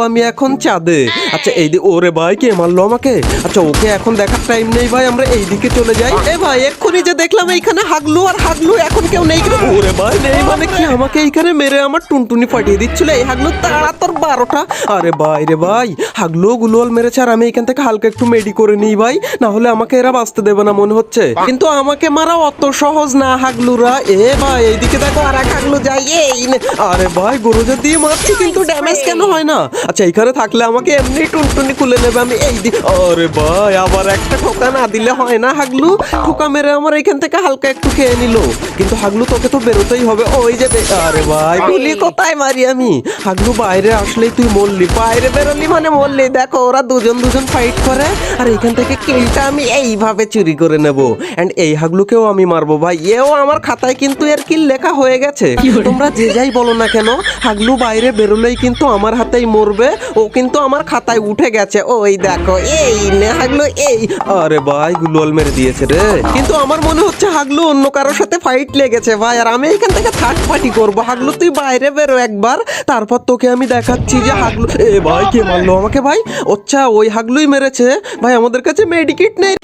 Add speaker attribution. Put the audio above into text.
Speaker 1: আমি এখন চাঁদে। আচ্ছা ওরে ভাই কে মারলো আমাকে? আচ্ছা ওকে এখন দেখার টাইম নেই ভাই, আমরা এইদিকে চলে যাই। ভাই এক্ষুনি যে দেখলাম এইখানে হাগলু আর হাগলু এখন কেউ নেই। ওরে ভাই নেই মানে কি, আমাকে এইখানে মেরে আমার টুনটুনি ফাটিয়ে দিচ্ছিল এই হাগলু, তাড়া তোর 12টা। আরে ভাই রে ভাই, হাগলু গুলোল মেরেছে আর আমি এখান থেকে হালকা একটু মেডি করে নিই ভাই, না হলে আমাকে এরা বাঁচতে দেবে না মনে হচ্ছে। কিন্তু আমাকে মারা অত সহজ না হাগলুরা। ভাই এইদিকে দেখো আর এক হাগলু যাই। আরে ভাই গরুজা দিয়ে মারছি কিন্তু ড্যামেজ কেন হয় না? আচ্ছা এইখানে থাকলে আমাকে এমনি টুনটুনি খুলে নেবে। আমি আরে ভাই আবার একটা ঠোকা না দিলে হয় না হাগলু? ঠোকা মেরে আমার এখান থেকে হালকা একটু খেয়ে নিল, কিন্তু হাগলু তোকে তো বেরোতেই হবে। ওই যে আরে ভাই বলি কোথায় মারি আমি? হাগলু বাইরে আসলেই তুই মরলি, বাইরে বেরোলি মানে মরলি। দেখো ওরা দুজন ফাইট করে আর এখান থেকে কিলটা আমি এইভাবে চুরি করে নেব। এন্ড এই হাগলুকেও আমি মারবো ভাই, এও আমার খাতায় কিন্তু এর কিল লেখা হয়ে গেছে। তোমরা যে যাই বলো না কেন, হাগলু বাইরে বেরোলেই কিন্তু আমার হাতেই মরবে। ও কিন্তু আমার খাতায় উঠে গেছে। ওই দেখো এই নে হাগলু এই। আরে ভাই গুলোল মেরে দিয়েছে রে। কিন্তু আমার মনে হচ্ছে হাগলু অন্য কারোর সাথে ফাইট লেগেছে ভাই, আর আমি এখান থেকে থার্ড পার্টি করবো। হাগলু তুই বাইরে বেরো একবার, তারপর তোকে আমি দেখাচ্ছি যে হাগলু। ভাই কে মারলো আমাকে ভাই? আচ্ছা ওই হাগলুই মেরেছে ভাই, আমাদের কাছে মেডিকিট নেই।